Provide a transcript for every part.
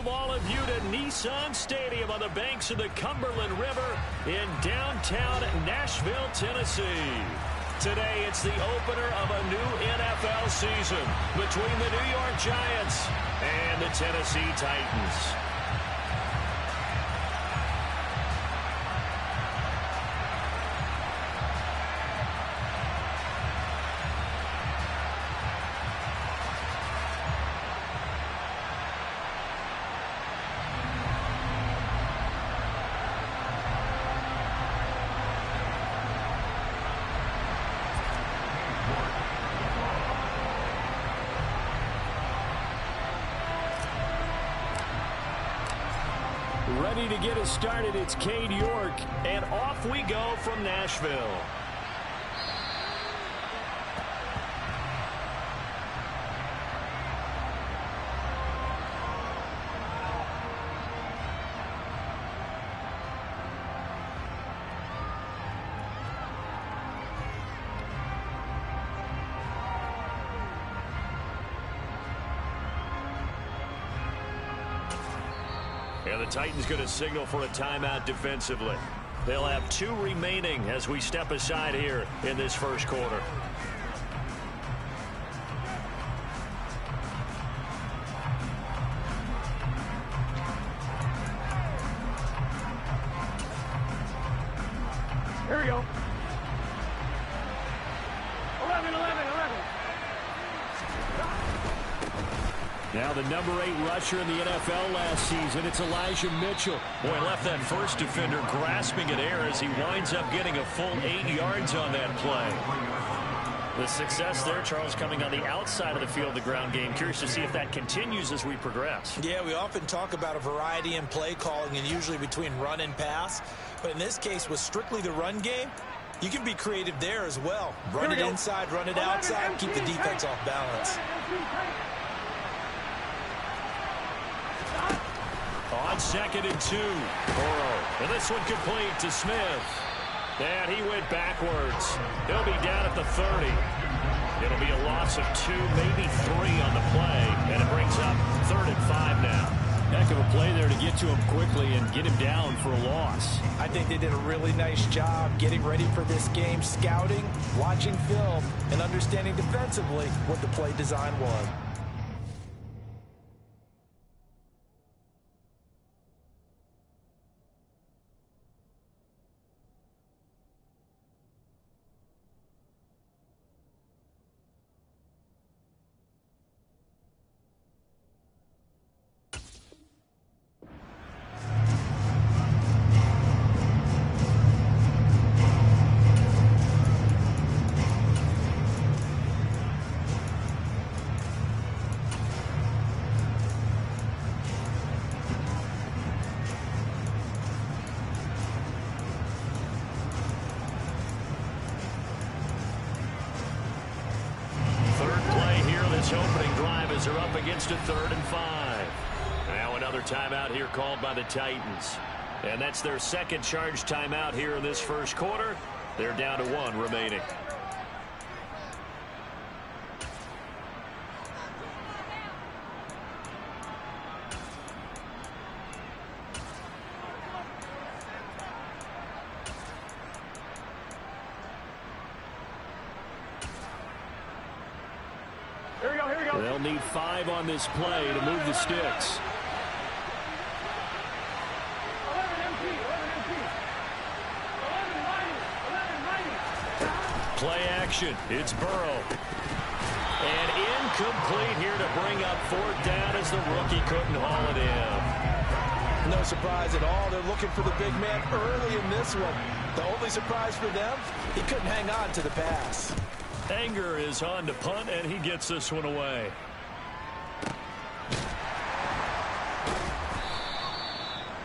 all of you to Nissan Stadium on the banks of the Cumberland River in downtown Nashville, Tennessee. Today, it's the opener of a new NFL season between the New York Giants and the Tennessee Titans. Ready to get us started, it's Cade York, and off we go from Nashville. And the Titans going to signal for a timeout defensively. They'll have 2 remaining as we step aside here in this first quarter. Here we go. 11. Now the number 8 rusher in the NFL last season, it's Elijah Mitchell. Boy, left that first defender grasping at air as he winds up getting a full 8 yards on that play. The success there, Charles, coming on the outside of the field, the ground game. Curious to see if that continues as we progress. Yeah, we often talk about a variety in play calling and usually between run and pass. But in this case, with strictly the run game, you can be creative there as well. Run it inside, run it outside, keep the defense off balance. On 2nd and 2, Burrow. And this one complete to Smith. And he went backwards. He'll be down at the 30. It'll be a loss of 2, maybe 3 on the play. And it brings up 3rd and 5 now. Heck of a play there to get to him quickly and get him down for a loss. I think they did a really nice job getting ready for this game, scouting, watching film, and understanding defensively what the play design was. Opening drive as they're up against a 3rd and 5. Now another timeout here called by the Titans. And that's their 2nd charge timeout here in this first quarter. They're down to 1 remaining. They'll need 5 on this play to move the sticks. Play action. It's Burrow. And incomplete here to bring up 4th down as the rookie couldn't haul it in. No surprise at all. They're looking for the big man early in this one. The only surprise for them, he couldn't hang on to the pass. Anger is on to punt, and he gets this one away.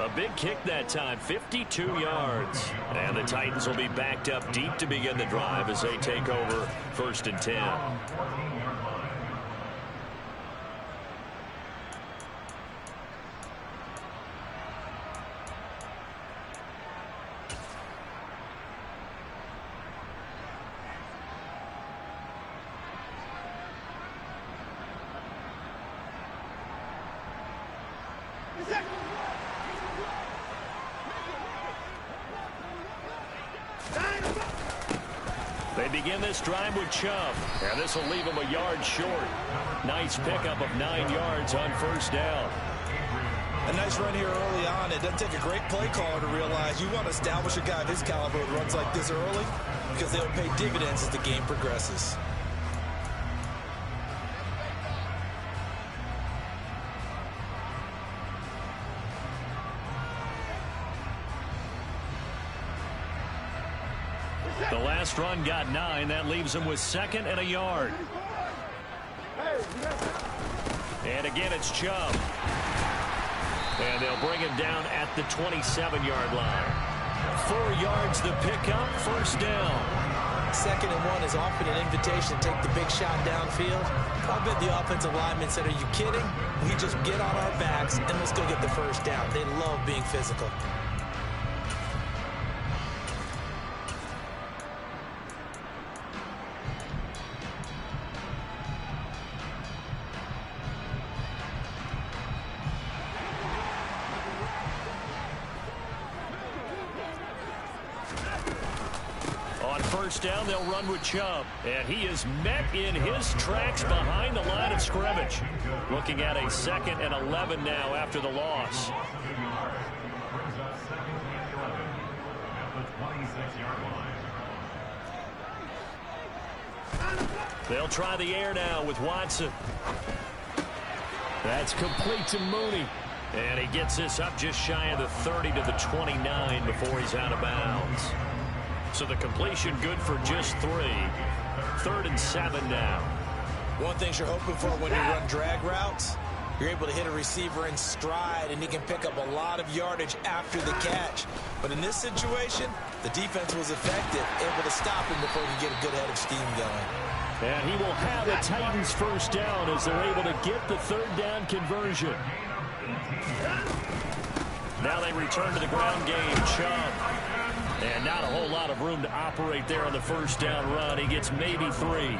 A big kick that time, 52 yards. And the Titans will be backed up deep to begin the drive as they take over 1st and 10. They begin this drive with Chubb, and this will leave him a yard short. Nice pickup of 9 yards on first down. A nice run here early on. It doesn't take a great play caller to realize you want to establish a guy of his caliber who runs like this early because they'll pay dividends as the game progresses. The last run got 9. That leaves him with 2nd and a yard. And again, it's Chubb. And they'll bring him down at the 27-yard line. 4 yards the pickup, first down. 2nd and 1 is often an invitation to take the big shot downfield. I bet the offensive lineman said, are you kidding? We just get on our backs and let's go get the first down. They love being physical. First down, they'll run with Chubb. And he is met in his tracks behind the line of scrimmage. Looking at a 2nd and 11 now after the loss. They'll try the air now with Watson. That's complete to Mooney. And he gets this up just shy of the 30 to the 29 before he's out of bounds. So the completion good for just 3. 3rd and 7 now. One thing you're hoping for when you run drag routes, you're able to hit a receiver in stride and he can pick up a lot of yardage after the catch. But in this situation, the defense was effective, able to stop him before he could get a good head of steam going. And he will have the Titans first down as they're able to get the 3rd down conversion. Now they return to the ground game. Chubb. And not a whole lot of room to operate there on the first down run. He gets maybe 3.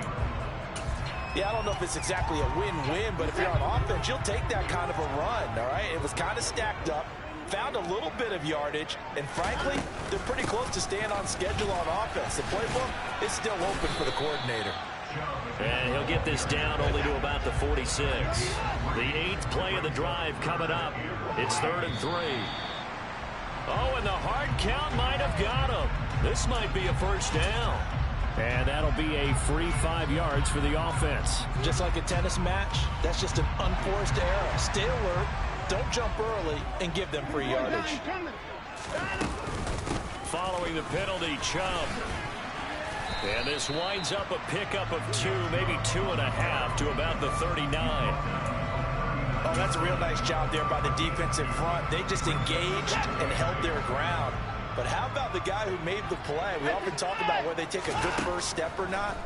Yeah, I don't know if it's exactly a win-win, but if you're on offense, you'll take that kind of a run, all right? It was kind of stacked up, found a little bit of yardage, and frankly, they're pretty close to staying on schedule on offense. The playbook is still open for the coordinator. And he'll get this down only to about the 46. The 8th play of the drive coming up. It's 3rd and 3. Oh, and the hard count might have got him. This might be a first down. And that'll be a free 5 yards for the offense. Just like a tennis match, that's just an unforced error. Stay alert, don't jump early, and give them free yardage. Following the penalty, Chubb. And this winds up a pickup of 2, maybe 2.5 to about the 39. Oh, that's a real nice job there by the defense in front. They just engaged and held their ground. But how about the guy who made the play? We often talk about whether they take a good first step or not.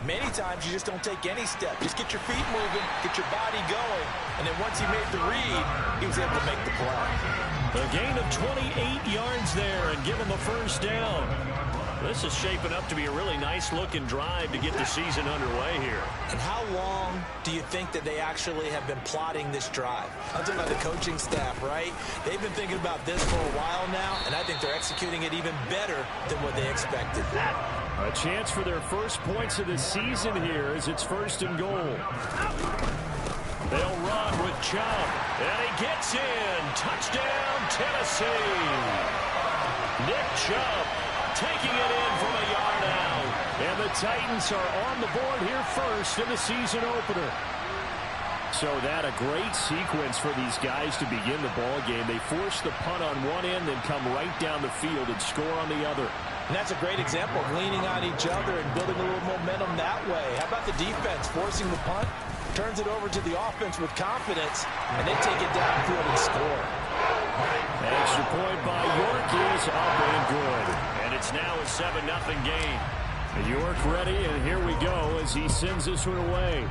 Many times you just don't take any step. Just get your feet moving, get your body going, and then once he made the read, he was able to make the play. A gain of 28 yards there and give him a first down. This is shaping up to be a really nice-looking drive to get the season underway here. And how long do you think that they actually have been plotting this drive? I'm talking about the coaching staff, right? They've been thinking about this for a while now, and I think they're executing it even better than what they expected. A chance for their first points of the season here as it's 1st and goal. They'll run with Chubb, and he gets in. Touchdown, Tennessee. Nick Chubb taking it in from a yard out. And the Titans are on the board here first in the season opener. So that a great sequence for these guys to begin the ball game. They force the punt on one end, then come right down the field and score on the other. And that's a great example of leaning on each other and building a little momentum that way. How about the defense forcing the punt? Turns it over to the offense with confidence, and they take it downfield and score. Extra point by York is up and good. And it's now a 7-0 game. York ready, and here we go as he sends this one away.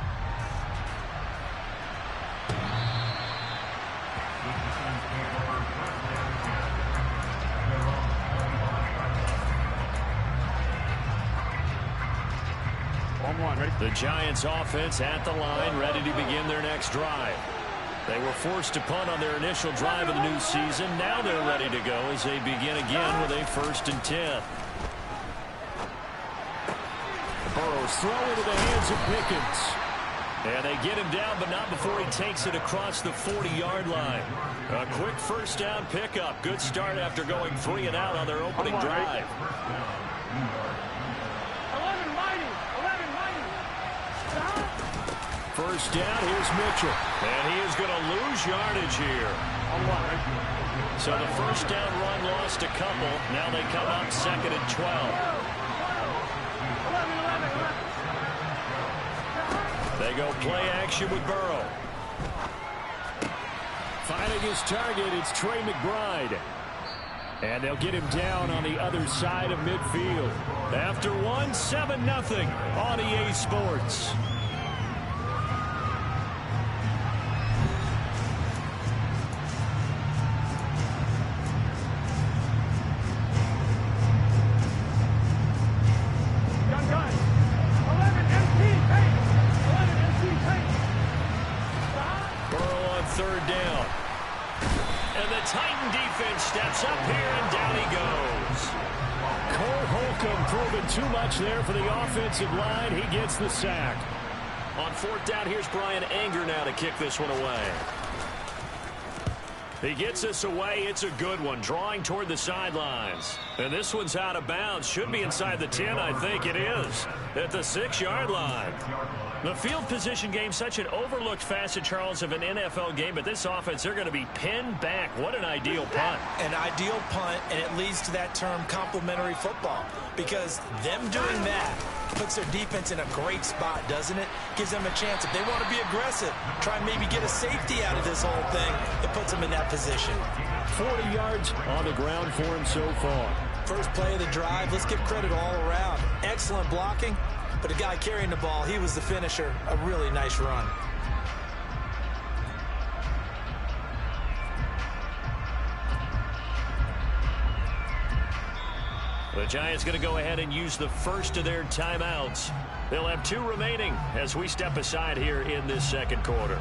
The Giants offense at the line, ready to begin their next drive. They were forced to punt on their initial drive of the new season. Now they're ready to go as they begin again with a 1st and 10. Burrow's throw into the hands of Pickens. And they get him down, but not before he takes it across the 40-yard line. A quick 1st down pickup. Good start after going 3 and out on their opening drive. 1st down, here's Mitchell. And he is going to lose yardage here. So the 1st down run lost a couple. Now they come up 2nd and 12. They go play action with Burrow. Finding his target, it's Trey McBride. And they'll get him down on the other side of midfield. After 7-0 on EA Sports. There for the offensive line. He gets the sack. On 4th down, here's Brian Anger now to kick this one away. He gets this away. It's a good one. Drawing toward the sidelines. And this one's out of bounds. Should be inside the 10, I think it is. At the 6-yard line. The field position game, such an overlooked facet, Charles, of an NFL game. But this offense, they're going to be pinned back. What an ideal punt. An ideal punt, and it leads to that term complementary football. Because them doing that puts their defense in a great spot, doesn't it? Gives them a chance. If they want to be aggressive, try and maybe get a safety out of this whole thing, it puts them in that position. 40 yards on the ground for him so far. First play of the drive, let's give credit all around. Excellent blocking, but the guy carrying the ball, he was the finisher. A really nice run. The Giants going to go ahead and use the first of their timeouts. They'll have 2 remaining as we step aside here in this 2nd quarter.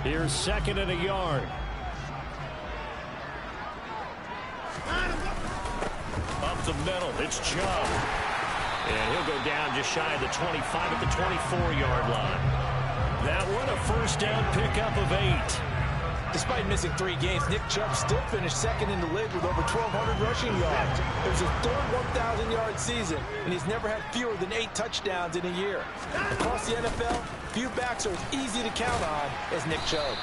Here's 2nd and a yard. Up the middle, it's Chubb. And he'll go down just shy of the 25 at the 24-yard line. That one, a 1st down pickup of 8. Despite missing 3 games, Nick Chubb still finished 2nd in the league with over 1,200 rushing yards. It was his 3rd 1,000-yard season, and he's never had fewer than 8 touchdowns in a year. Across the NFL, few backs are as easy to count on as Nick Chubb.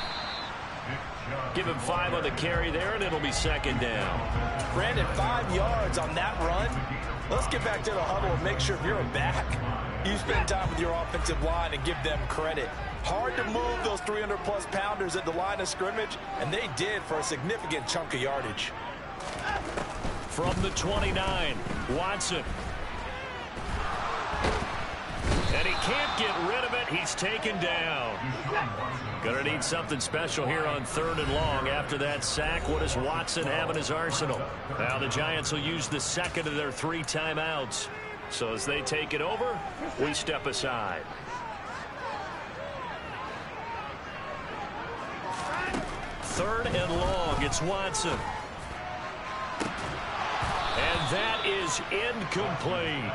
Give him 5 on the carry there, and it'll be 2nd down. Brandon, 5 yards on that run. Let's get back to the huddle and make sure if you're a back, you spend time with your offensive line and give them credit. Hard to move those 300-plus pounders at the line of scrimmage, and they did for a significant chunk of yardage. From the 29, Watson. And he can't get rid of it. He's taken down. Gonna need something special here on 3rd and long. After that sack, what does Watson have in his arsenal? Now the Giants will use the 2nd of their 3 timeouts. So as they take it over, we step aside. 3rd and long. It's Watson. And that is incomplete.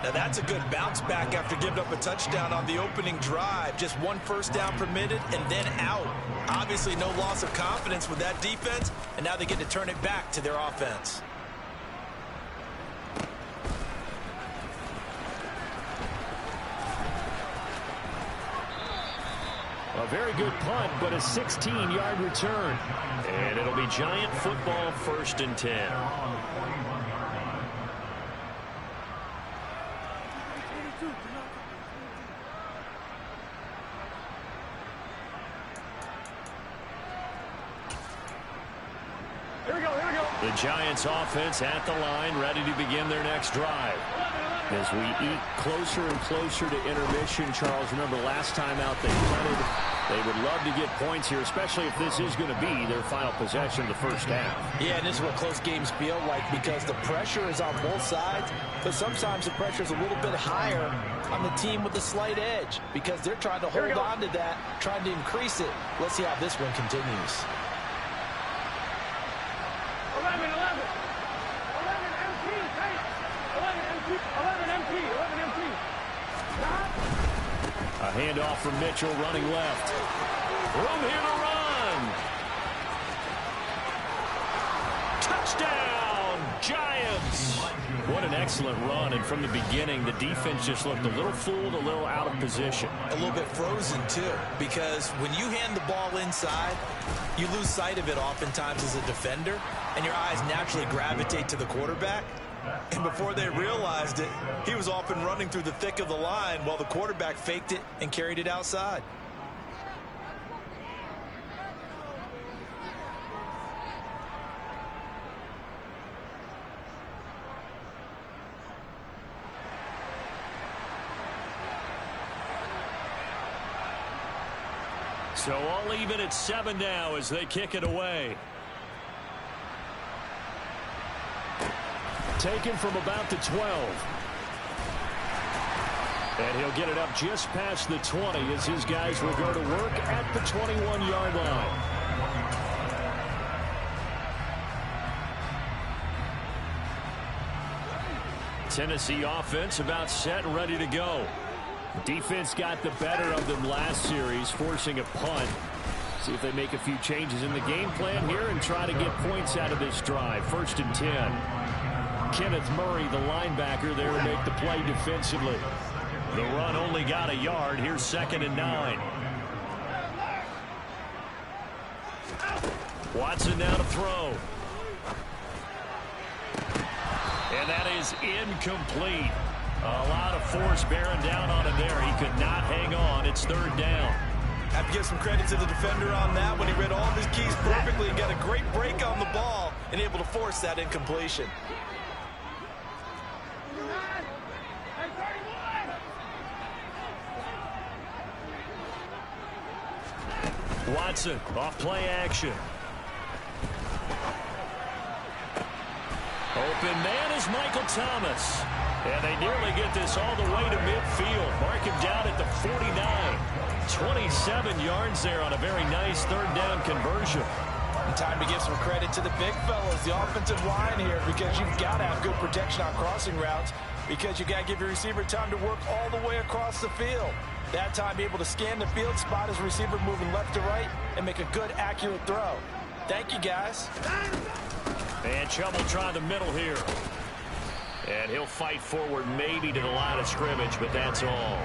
Now that's a good bounce back after giving up a touchdown on the opening drive. Just 1 1st down permitted and then out. Obviously no loss of confidence with that defense, and now they get to turn it back to their offense. A very good punt, but a 16-yard return. And it'll be Giant football, 1st and 10. The Giants offense at the line, ready to begin their next drive. As we eat closer and closer to intermission, Charles, remember last time out they punted They would love to get points here, especially if this is going to be their final possession of the first half. Yeah, and this is what close games feel like because the pressure is on both sides, but sometimes the pressure is a little bit higher on the team with the slight edge because they're trying to hold on to that, trying to increase it. Let's see how this one continues. 11 MT, 11 MT. A handoff from Mitchell running left. Room here to run. Touchdown, Giants. What an excellent run. And from the beginning, the defense just looked a little fooled, a little out of position. A little bit frozen, too, because when you hand the ball inside, you lose sight of it oftentimes as a defender, and your eyes naturally gravitate to the quarterback. And before they realized it, he was off and running through the thick of the line while the quarterback faked it and carried it outside. So all even at 7 now as they kick it away. Taken from about the 12. And he'll get it up just past the 20 as his guys will go to work at the 21-yard line. Tennessee offense about set and ready to go. Defense got the better of them last series, forcing a punt. See if they make a few changes in the game plan here and try to get points out of this drive. 1st and 10. Kenneth Murray, the linebacker, there to make the play defensively. The run only got a yard. Here's 2nd and 9. Watson now to throw. And that is incomplete. A lot of force bearing down on him there. He could not hang on. It's 3rd down. Have to give some credit to the defender on that when he read all of his keys perfectly and got a great break on the ball and able to force that incompletion. Watson off play action. Open man is Michael Thomas. And they nearly get this all the way to midfield. Mark him down at the 49. 27 yards there on a very nice 3rd down conversion. And time to give some credit to the big fellas, the offensive line here, because you've got to have good protection on crossing routes because you got to give your receiver time to work all the way across the field. That time be able to scan the field, spot his receiver moving left to right, and make a good, accurate throw. Thank you, guys. And Chubb will try the middle here. And he'll fight forward maybe to the line of scrimmage, but that's all.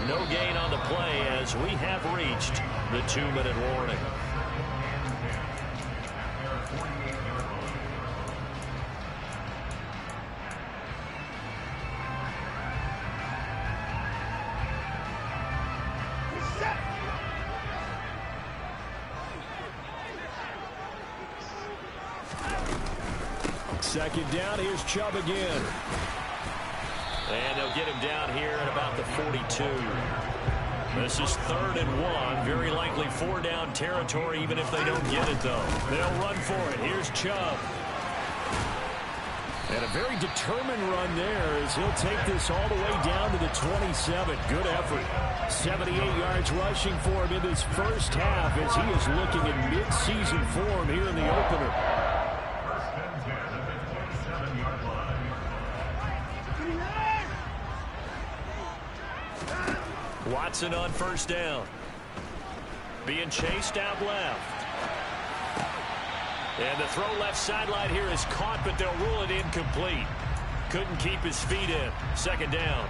No gain on the play as we have reached the 2-minute warning. Second down, here's Chubb again. And they'll get him down here at about the 42. This is 3rd and 1. Very likely 4-down territory, even if they don't get it, though. They'll run for it. Here's Chubb. And a very determined run there as he'll take this all the way down to the 27. Good effort. 78 yards rushing for him in this first half as he is looking in mid-season form here in the opener. Watson on 1st down. Being chased out left. And the throw left sideline here is caught, but they'll rule it incomplete. Couldn't keep his feet in. 2nd down.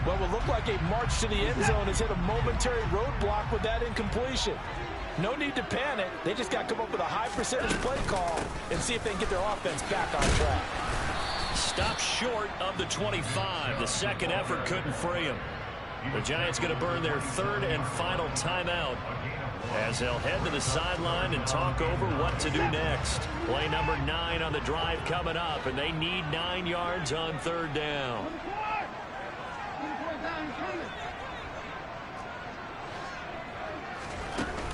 Well, it looked like a march to the end zone has hit a momentary roadblock with that incompletion. No need to panic. They just got to come up with a high percentage play call and see if they can get their offense back on track. Stopped short of the 25. The second effort couldn't free him. The Giants going to burn their 3rd and final timeout as they'll head to the sideline and talk over what to do next. Play number 9 on the drive coming up, and they need 9 yards on 3rd down.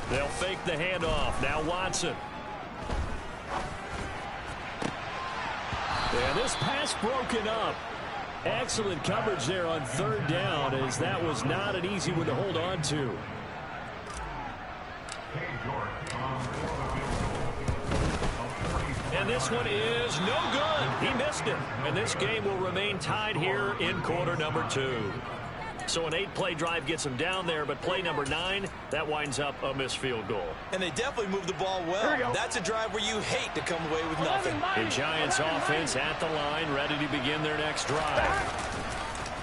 They'll fake the handoff. Now Watson. And this pass broken up. Excellent coverage there on third down, as that was not an easy one to hold on to. And this one is no good. He missed it. And this game will remain tied here in quarter number 2. So an 8-play drive gets them down there, but play number 9, that winds up a missed field goal. And they definitely moved the ball well. That's a drive where you hate to come away with nothing. The Giants offense at the line, ready to begin their next drive.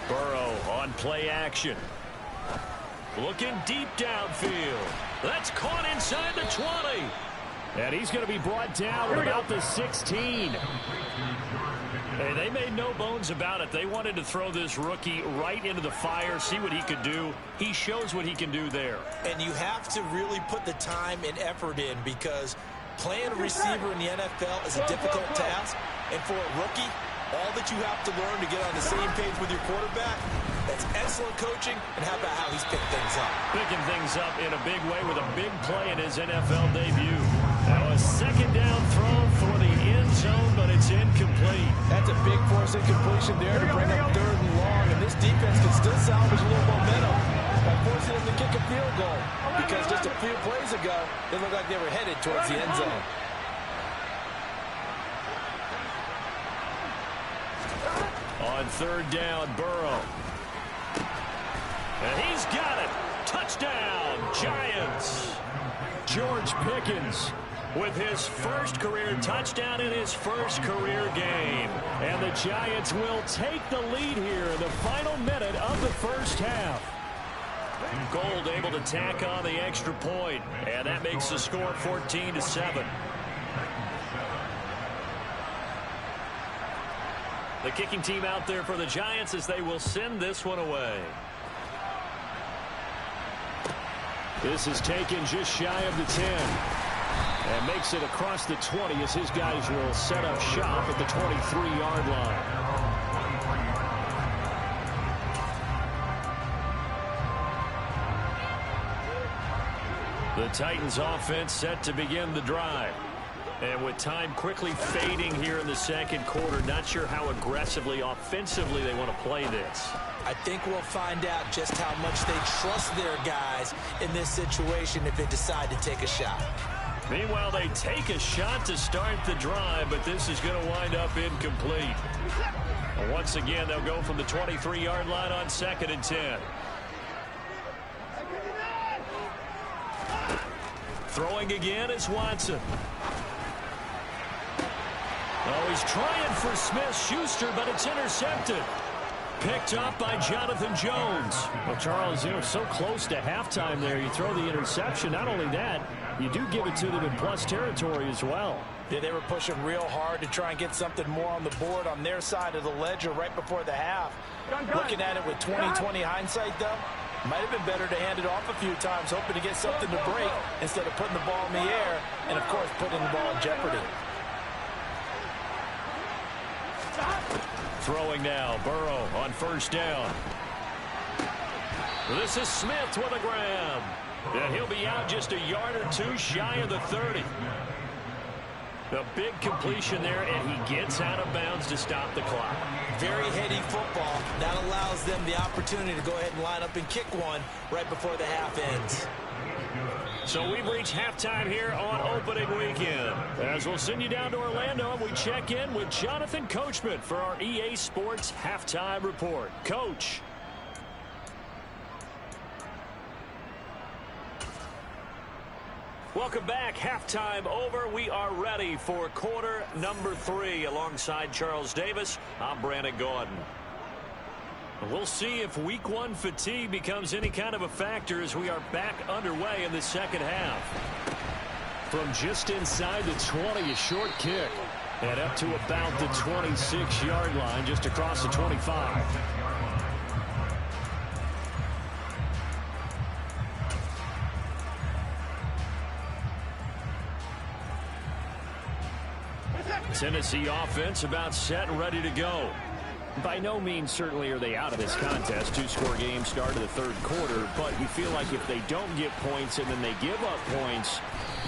Burrow on play action. Looking deep downfield. That's caught inside the 20. And he's going to be brought down at about the 16. Hey, they made no bones about it. They wanted to throw this rookie right into the fire, see what he could do. He shows what he can do there. And you have to really put the time and effort in, because playing a receiver in the NFL is a difficult task. And for a rookie, all that you have to learn to get on the same page with your quarterback, that's excellent coaching. And how about how he's picked things up? Picking things up in a big way with a big play in his NFL debut. Now a second down throw for the end zone, but it's incomplete. That's a big force incompletion there to bring up third and long. And this defense can still salvage a little momentum by forcing them to kick a field goal. Because just a few plays ago, they looked like they were headed towards the end zone. On third down, Burrow. And he's got it. Touchdown, Giants. George Pickens with his first career touchdown in his first career game. And the Giants will take the lead here in the final minute of the first half. Gold able to tack on the extra point, and that makes the score 14-7. The kicking team out there for the Giants as they will send this one away. This is taken just shy of the 10. And makes it across the 20 as his guys will set up shop at the 23-yard line. The Titans offense set to begin the drive. And with time quickly fading here in the second quarter, not sure how aggressively, offensively they want to play this. I think we'll find out just how much they trust their guys in this situation if they decide to take a shot. Meanwhile, they take a shot to start the drive, but this is going to wind up incomplete. And once again, they'll go from the 23-yard line on 2nd and 10. Throwing again is Watson. Oh, he's trying for Smith-Schuster, but it's intercepted. Picked up by Jonathan Jones. Well, Charles, you know, so close to halftime there. You throw the interception. Not only that, you do give it to them in plus territory as well. Yeah, they were pushing real hard to try and get something more on the board on their side of the ledger right before the half. Looking at it with 20/20 hindsight, though, might have been better to hand it off a few times, hoping to get something to break instead of putting the ball in the air and, of course, putting the ball in jeopardy. Throwing now, Burrow on first down. This is Smith with a grab. And he'll be out just a yard or two shy of the 30. A big completion there, and he gets out of bounds to stop the clock. Very heady football. That allows them the opportunity to go ahead and line up and kick one right before the half ends. So we've reached halftime here on opening weekend. As we'll send you down to Orlando, and we check in with Jonathan Coachman for our EA Sports Halftime Report. Coach. Welcome back. Halftime over. We are ready for quarter number 3. Alongside Charles Davis, I'm Brandon Gaudin. We'll see if week 1 fatigue becomes any kind of a factor as we are back underway in the second half. From just inside the 20, a short kick. And up to about the 26-yard line, just across the 25. Tennessee offense about set and ready to go. By no means certainly are they out of this contest. Two-score game start of the third quarter, but you feel like if they don't get points and then they give up points,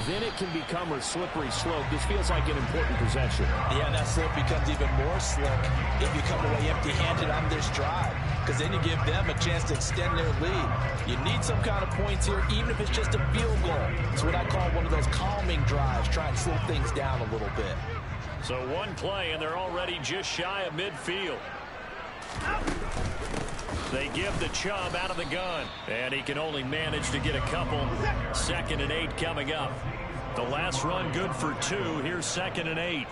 then it can become a slippery slope. This feels like an important possession. Yeah, that slope becomes even more slick if you come away empty-handed on this drive, because then you give them a chance to extend their lead. You need some kind of points here, even if it's just a field goal. It's what I call one of those calming drives, try and slow things down a little bit. So one play, and they're already just shy of midfield. They give the Chubb out of the gun, and he can only manage to get a couple. 2nd and 8 coming up. The last run good for 2. Here's 2nd and 8.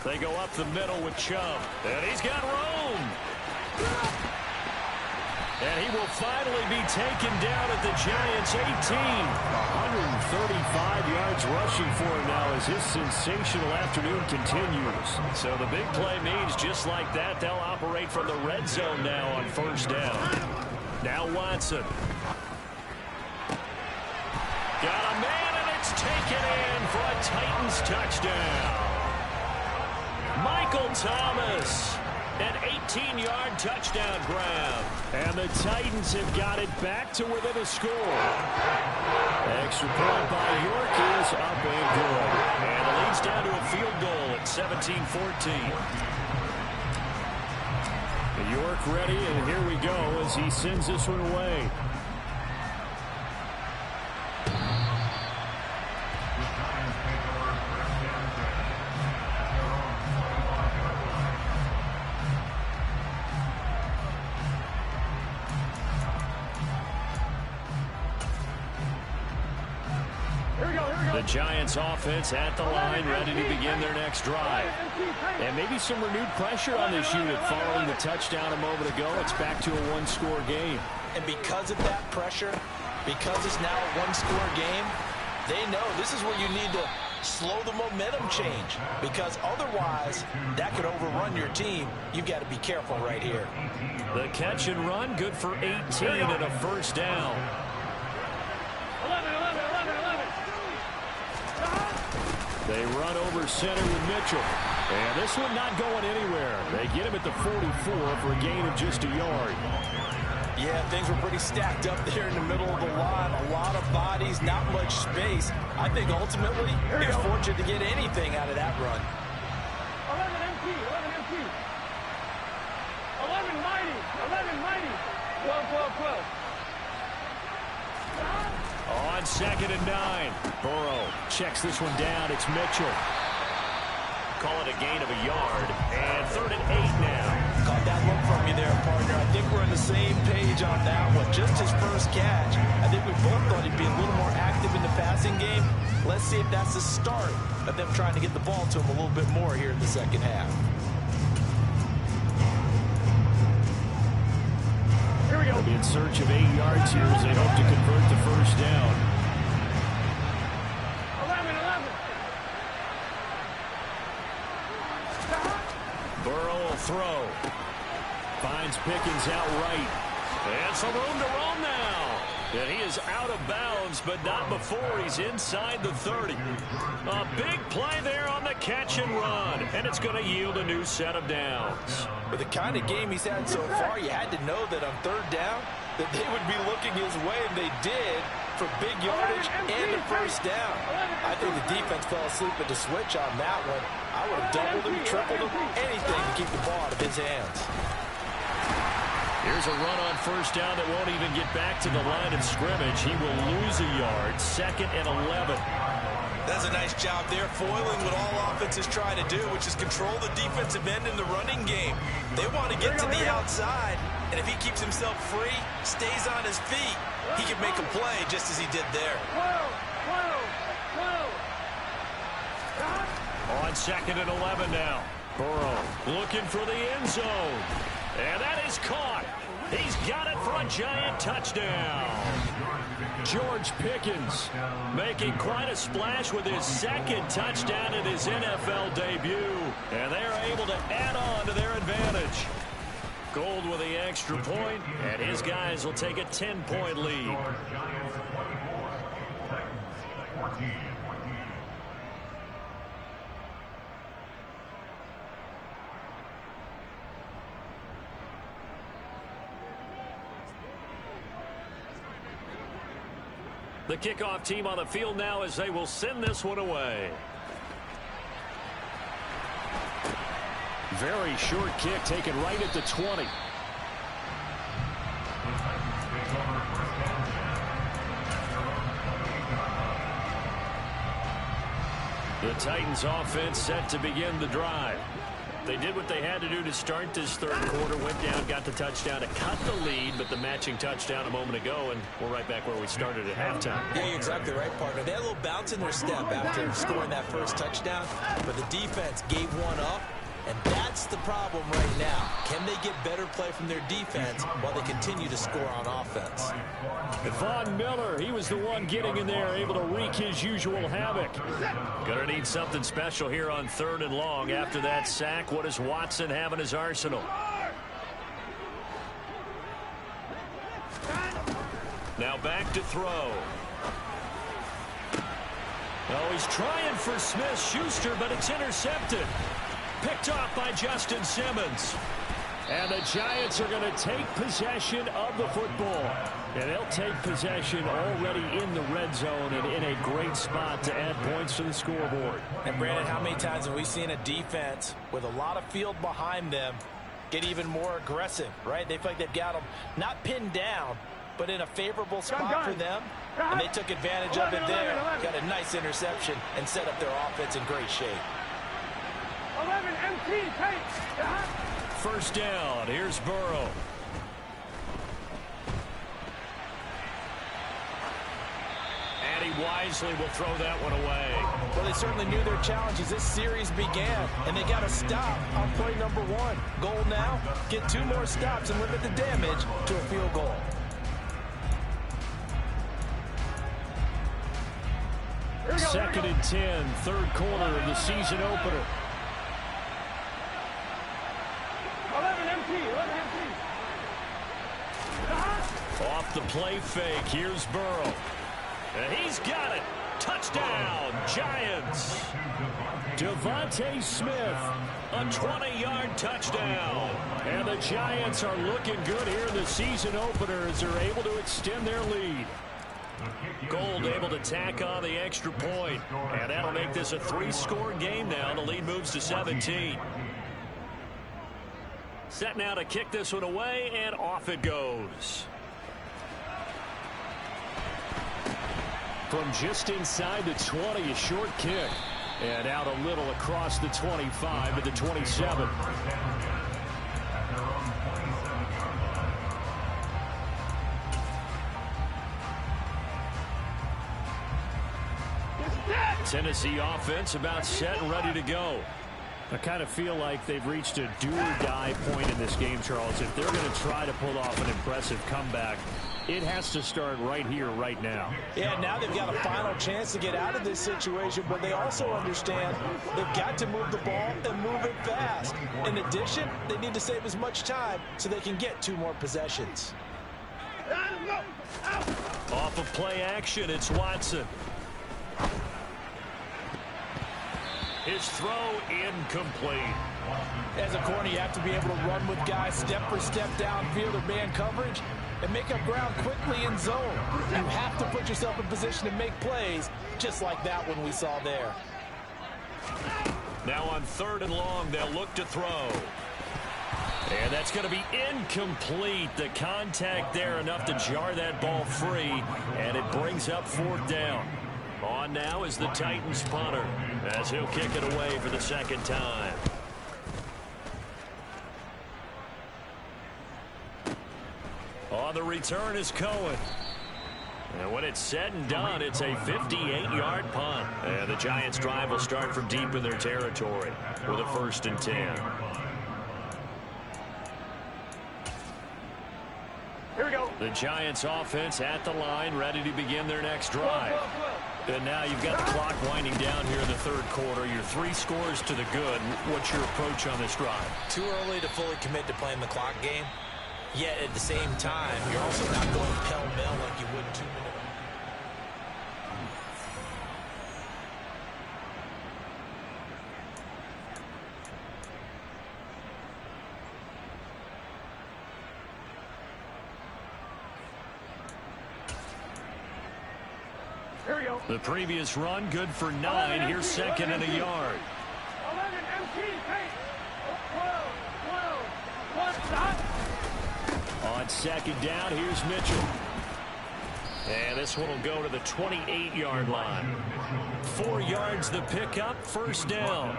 They go up the middle with Chubb, and he's got room. And he will finally be taken down at the Giants' 18. 135 yards rushing for him now as his sensational afternoon continues. So the big play means just like that, they'll operate from the red zone now on 1st down. Now Watson. Got a man, and it's taken in for a Titans touchdown. Michael Thomas. An 18-yard touchdown grab. And the Titans have got it back to within a score. Extra point by York is up and good. And it leads down to a field goal at 17-14. York ready, and here we go as he sends this one away. The Giants offense at the line, ready to begin their next drive. And maybe some renewed pressure on this unit following the touchdown a moment ago. It's back to a one-score game. And because of that pressure, because it's now a one-score game, they know this is where you need to slow the momentum change, because otherwise that could overrun your team. You've got to be careful right here. The catch and run, good for 18 and a 1st down. 11. They run over center with Mitchell. And this one not going anywhere. They get him at the 44 for a gain of just a yard. Yeah, things were pretty stacked up there in the middle of the line. A lot of bodies, not much space. I think ultimately he was fortunate to get anything out of that run. 11 empty. 11 mighty. 12. On 2nd and 9. Burrow checks this one down. It's Mitchell. Call it a gain of a yard. And 3rd and 8 now. Caught that look from you there, partner. I think we're on the same page on that one. Just his first catch. I think we both thought he'd be a little more active in the passing game. Let's see if that's the start of them trying to get the ball to him a little bit more here in the second half. They'll be in search of 8 yards here as they hope to convert the 1st down. 11. Burrow will throw. Finds Pickens out right. And some room to roam now. And he is out of bounds, but not before he's inside the 30. A big play there on the catch and run. And it's going to yield a new set of downs. With the kind of game he's had so far, you had to know that on 3rd down that they would be looking his way, and they did, for big yardage and a 1st down. I think the defense fell asleep at the switch on that one. I would have doubled him, tripled him, anything to keep the ball out of his hands. Here's a run on 1st down that won't even get back to the line of scrimmage. He will lose a yard. 2nd and 11. That's a nice job there, foiling what all offenses try to do, which is control the defensive end in the running game. They want to get to the outside, and if he keeps himself free, stays on his feet, he can make a play just as he did there. 12. On 2nd and 11 now. Burrow looking for the end zone. And that is caught. He's got it for a Giant touchdown. George Pickens making quite a splash with his 2nd touchdown in his NFL debut. And they're able to add on to their advantage. Gold with the extra point, and his guys will take a 10-point lead. The kickoff team on the field now as they will send this one away. Very short kick taken right at the 20. The Titans offense set to begin the drive. They did what they had to do to start this third quarter, went down, got the touchdown to cut the lead, but the matching touchdown a moment ago, and we're right back where we started at halftime. Yeah, you're exactly right, partner. They had a little bounce in their step after scoring that first touchdown, but the defense gave one up, and that's the problem right now. Can they get better play from their defense while they continue to score on offense? Von Miller, he was the one getting in there, able to wreak his usual havoc. Gonna need something special here on 3rd and long. After that sack, what does Watson have in his arsenal? Now back to throw. Oh, he's trying for Smith-Schuster, but it's intercepted. Picked off by Justin Simmons. And the Giants are going to take possession of the football. And they'll take possession already in the red zone and in a great spot to add points to the scoreboard. And Brandon, how many times have we seen a defense with a lot of field behind them get even more aggressive, right? They feel like they've got them not pinned down, but in a favorable spot for them. And they took advantage of it there. Got a nice interception and set up their offense in great shape. 11 MT, take. First down. Here's Burrow. And he wisely will throw that one away. Well, they certainly knew their challenges. This series began, and they got to stop on play number 1. Goal now, get 2 more stops and limit the damage to a field goal. Second and 10, third quarter of the season opener. 11 MT, 11 MT. Off the play fake, here's Burrow. And he's got it. Touchdown, Giants. Devontae Smith, a 20-yard touchdown. And the Giants are looking good here in the season opener as they're able to extend their lead. Gold able to tack on the extra point. And that'll make this a 3-score game now. The lead moves to 17. Set now to kick this one away, and off it goes. From just inside the 20, a short kick. And out a little across the 25 to the 27. Tennessee offense about set and ready to go. I kind of feel like they've reached a do-or-die point in this game, Charles. If they're going to try to pull off an impressive comeback, it has to start right here, right now. Yeah, now they've got a final chance to get out of this situation, but they also understand they've got to move the ball and move it fast. In addition, they need to save as much time so they can get 2 more possessions. Off of play action, it's Watson. His throw incomplete. As a corner, you have to be able to run with guys step for step downfield or man coverage and make up ground quickly in zone. You have to put yourself in position to make plays just like that one we saw there. Now on 3rd and long, they'll look to throw. And that's going to be incomplete. The contact there enough to jar that ball free, and it brings up 4th down. On now is the Titans punter as he'll kick it away for the 2nd time. On the return is Cohen. And when it's said and done, it's a 58-yard punt. And the Giants drive will start from deep in their territory with a 1st and 10. Here we go. The Giants offense at the line, ready to begin their next drive. And now you've got the clock winding down here in the 3rd quarter. You're 3 scores to the good. What's your approach on this drive? Too early to fully commit to playing the clock game. Yet at the same time, you're also not going pell-mell like you would 2 minutes. The previous run, good for 9. Here's second and a yard. 11 MT, take. 12. Stop. On second down, here's Mitchell. And this one will go to the 28-yard line. 4 yards the pickup, first down.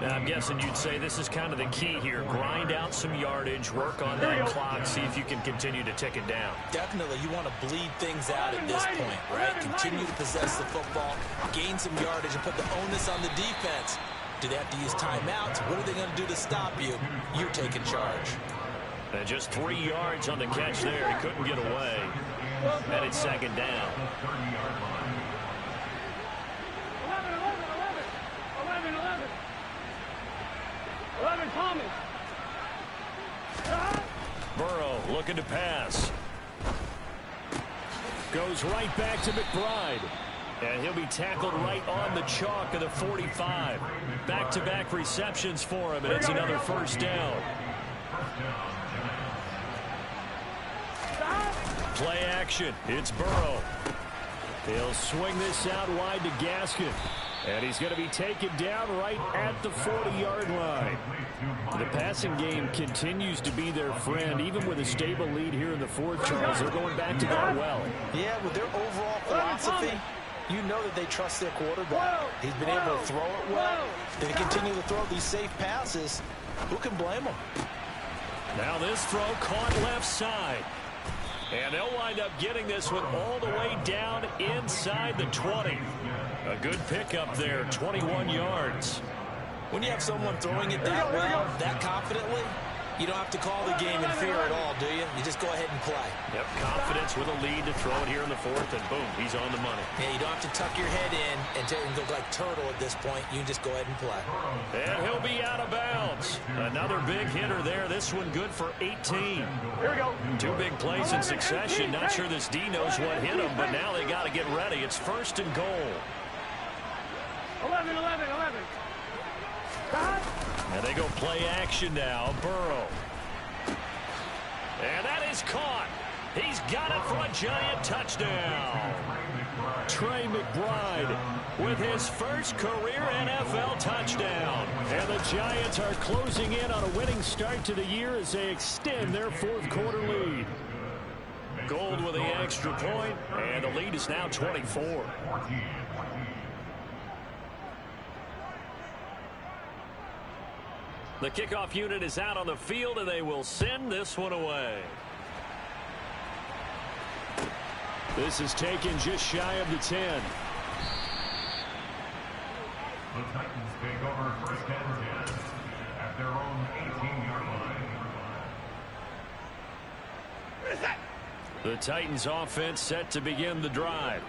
Now, I'm guessing you'd say this is kind of the key here. Grind out some yardage, work on that clock, see if you can continue to tick it down. Definitely, you want to bleed things out at this point, right? Continue to possess the football, gain some yardage, and put the onus on the defense. Do they have to use timeouts? What are they going to do to stop you? You're taking charge. And just 3 yards on the catch there. He couldn't get away. And it's second down. 11, Thomas. Burrow looking to pass. Goes right back to McBride. And he'll be tackled right on the chalk of the 45. Back-to-back receptions for him, and it's another first down. Play action. It's Burrow. He'll swing this out wide to Gaskin. And he's going to be taken down right at the 40-yard line. The passing game continues to be their friend. Even with a stable lead here in the fourth, Charles, they're going back to that well. Yeah, with their overall philosophy, you know that they trust their quarterback. He's been able to throw it well. They continue to throw these safe passes. Who can blame them? Now this throw caught left side. And they'll wind up getting this one all the way down inside the 20. A good pickup there, 21 yards. When you have someone throwing it that well, that confidently, you don't have to call the game in fear at all, do you? You just go ahead and play. Yep, confidence with a lead to throw it here in the fourth, and boom, he's on the money. Yeah, you don't have to tuck your head in and go like turtle at this point. You just go ahead and play. And he'll be out of bounds. Another big hitter there. This one good for 18. Here we go. 2 big plays in succession. Not sure this D knows what hit him, but now they got to get ready. It's first and goal. 11. And they go play action now. Burrow. And that is caught. He's got it for a giant touchdown. Trey McBride with his first career NFL touchdown. And the Giants are closing in on a winning start to the year as they extend their fourth quarter lead. Gold with the extra point, and the lead is now 24. The kickoff unit is out on the field, and they will send this one away. This is taken just shy of the 10. The Titans take over first and 10 at their own 18-yard line. The Titans offense set to begin the drive.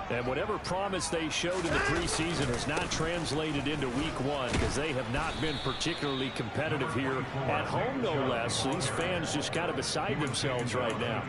And whatever promise they showed in the preseason has not translated into week one because they have not been particularly competitive here at home, no less. These fans just kind of beside themselves right now.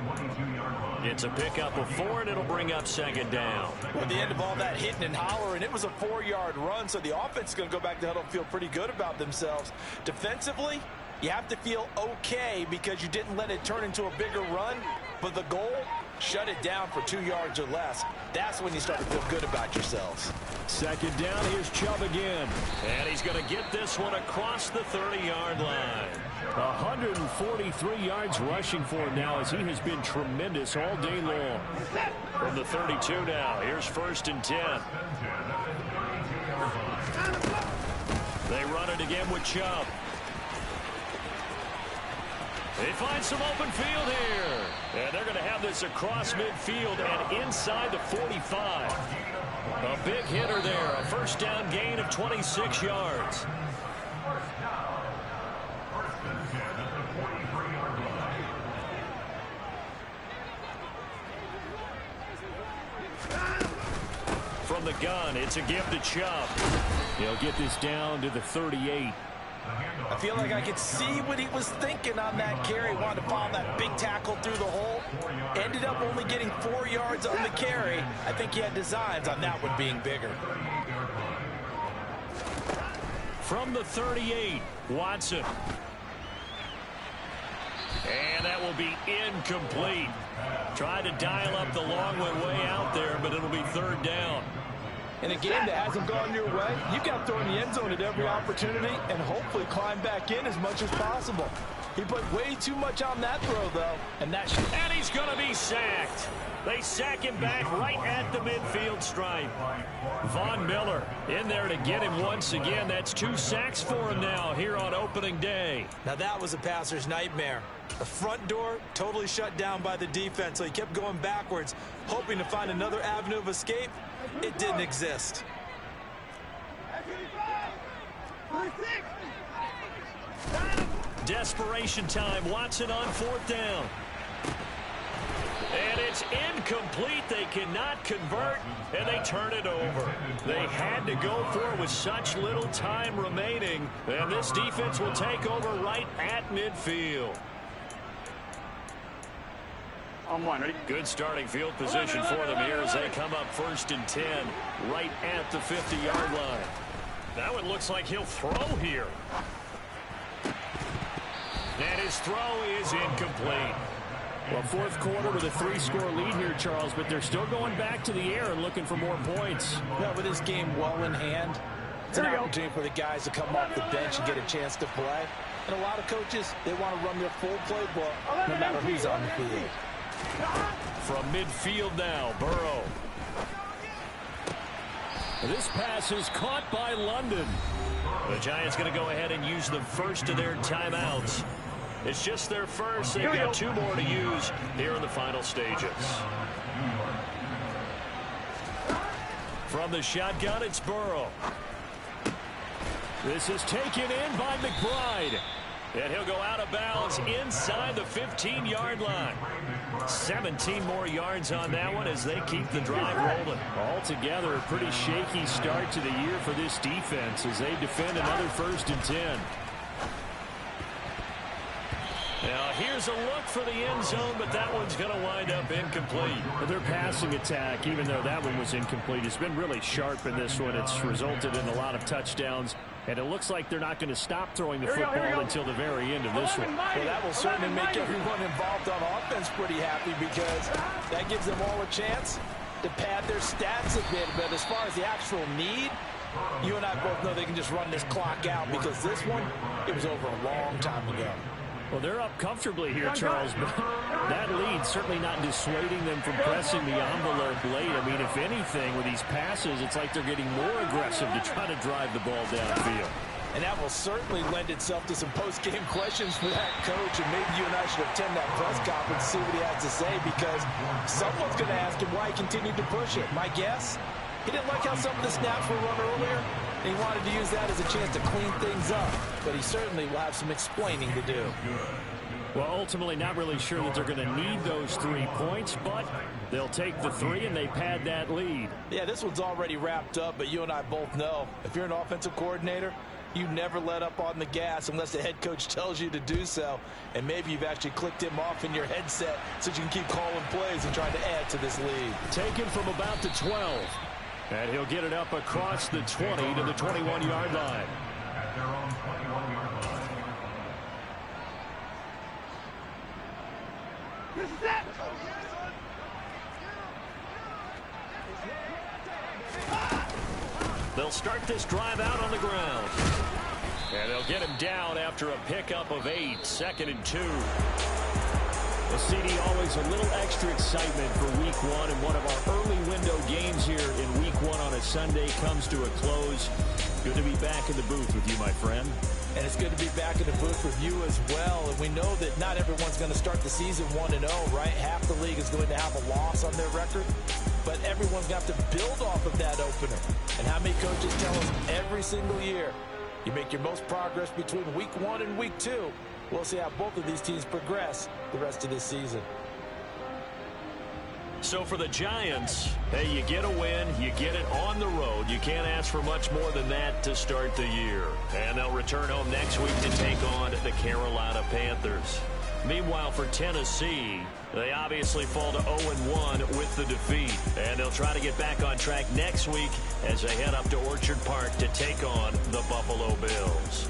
It's a pickup of 4, and it'll bring up second down. At the end of all that hitting and hollering, it was a 4-yard run, so the offense is going to go back to the huddle and feel pretty good about themselves. Defensively, you have to feel okay because you didn't let it turn into a bigger run, but the goal, shut it down for 2 yards or less. That's when you start to feel good about yourselves. Second down, here's Chubb again. And he's going to get this one across the 30-yard line. 143 yards rushing for him now as he has been tremendous all day long. From the 32 now, here's first and 10. They run it again with Chubb. They find some open field here. And they're going to have this across midfield and inside the 45. A big hitter there. A first down gain of 26 yards. From the gun, it's a give to Chubb. He'll get this down to the 38. I feel like I could see what he was thinking on that carry. Wanted to follow that big tackle through the hole. Ended up only getting 4 yards on the carry. I think he had designs on that one being bigger. From the 38, Watson. And that will will be incomplete. Tried to dial up the long way out there, but it'll be third down. In a game that hasn't gone your way, you've got to throw in the end zone at every opportunity and hopefully climb back in as much as possible. He put way too much on that throw, though, and he's going to be sacked. They sack him back right at the midfield stripe. Von Miller in there to get him once again. That's 2 sacks for him now here on opening day. Now that was a passer's nightmare. The front door totally shut down by the defense, so he kept going backwards, hoping to find another avenue of escape. It didn't exist. Desperation time. Watson on 4th down. And it's incomplete. They cannot convert, and they turn it over. They had to go for it with such little time remaining, and this defense will take over right at midfield. On 1, ready? Good starting field position for them here as they come up 1st and 10 right at the 50-yard line. That one looks like he'll throw here. And his throw is incomplete. Well, 4th quarter with a 3-score lead here, Charles, but they're still going back to the air and looking for more points. Yeah, with this game well in hand, it's an opportunity for the guys to come off the bench and get a chance to play. And a lot of coaches, they want to run their full playbook no matter who's on the field. From midfield now, Burrow. This pass is caught by London. The Giants going to go ahead and use the first of their timeouts. It's just their first. They've got 2 more to use here in the final stages. From the shotgun, it's Burrow. This is taken in by McBride. And he'll go out of bounds inside the 15-yard line. 17 more yards on that one as they keep the drive rolling. Altogether, a pretty shaky start to the year for this defense as they defend another 1st and 10. Now, here's a look for the end zone, but that one's going to wind up incomplete. Their passing attack, even though that one was incomplete, has been really sharp in this one. It's resulted in a lot of touchdowns, and it looks like they're not going to stop throwing the football until the very end of this one. Well, that will certainly make everyone involved on offense pretty happy because that gives them all a chance to pad their stats a bit. But as far as the actual need, you and I both know they can just run this clock out because this one, it was over a long time ago. Well, they're up comfortably here, Charles, but that lead certainly not dissuading them from pressing the envelope late. I mean, if anything, with these passes, it's like they're getting more aggressive to try to drive the ball downfield. And that will certainly lend itself to some post-game questions for that coach, and maybe you and I should attend that press conference and see what he has to say because someone's going to ask him why he continued to push it. My guess, he didn't like how some of the snaps were run earlier. He wanted to use that as a chance to clean things up, but he certainly will have some explaining to do. Well, ultimately, not really sure that they're going to need those 3 points, but they'll take the 3 and they pad that lead. Yeah, this one's already wrapped up, but you and I both know if you're an offensive coordinator, you never let up on the gas unless the head coach tells you to do so, and maybe you've actually clicked him off in your headset so you can keep calling plays and trying to add to this lead. Taken from about the 12. And he'll get it up across the 20 to the 21-yard line. At their own 21-yard line. They'll start this drive out on the ground. And they'll get him down after a pickup of 8, 2nd and 2. Well, CD, always a little extra excitement for week 1, and one of our early window games here in week 1 on a Sunday comes to a close. Good to be back in the booth with you, my friend. And it's good to be back in the booth with you as well. And we know that not everyone's going to start the season 1-0, right? Half the league is going to have a loss on their record. But everyone's going to have to build off of that opener. And how many coaches tell us every single year, you make your most progress between week 1 and week 2. We'll see how both of these teams progress the rest of this season. So for the Giants, hey, you get a win, you get it on the road. You can't ask for much more than that to start the year. And they'll return home next week to take on the Carolina Panthers. Meanwhile, for Tennessee, they obviously fall to 0-1 with the defeat. And they'll try to get back on track next week as they head up to Orchard Park to take on the Buffalo Bills.